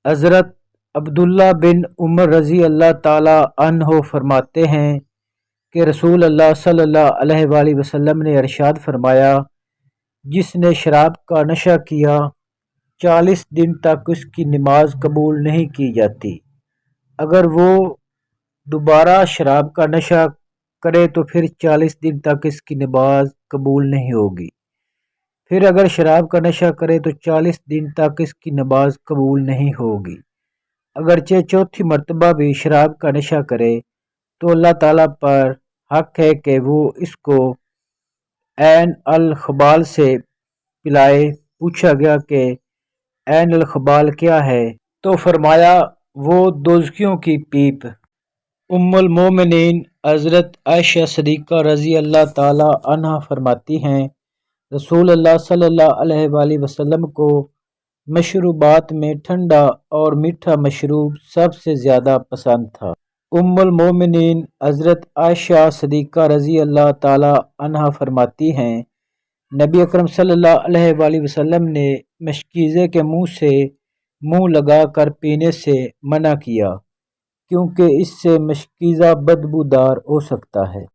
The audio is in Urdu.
حضرت عبداللہ بن عمر رضی اللہ تعالی عنہ فرماتے ہیں کہ رسول اللہ صلی اللہ علیہ وآلہ وسلم نے ارشاد فرمایا، جس نے شراب کا نشہ کیا 40 دن تک اس کی نماز قبول نہیں کی جاتی۔ اگر وہ دوبارہ شراب کا نشہ کرے تو پھر 40 دن تک اس کی نماز قبول نہیں ہوگی۔ پھر اگر شراب کا نشہ کرے تو 40 دن تک اس کی نماز قبول نہیں ہوگی۔ اگرچہ چوتھی مرتبہ بھی شراب کا نشہ کرے تو اللہ تعالیٰ پر حق ہے کہ وہ اس کو عین الخبال سے پلائے۔ پوچھا گیا کہ عین الخبال کیا ہے؟ تو فرمایا وہ دوزخیوں کی پیپ۔ ام المومنین حضرت عائشہ صدیقہ رضی اللہ تعالی عنہا فرماتی ہیں، رسول اللہ صلی اللہ علیہ وآلہ وسلم کو مشروبات میں ٹھنڈا اور میٹھا مشروب سب سے زیادہ پسند تھا۔ ام المومنین حضرت عائشہ صدیقہ رضی اللہ تعالی عنہا فرماتی ہیں، نبی اکرم صلی اللہ علیہ وآلہ وسلم نے مشکیزے کے منہ سے منہ لگا کر پینے سے منع کیا، کیونکہ اس سے مشکیزہ بدبودار ہو سکتا ہے۔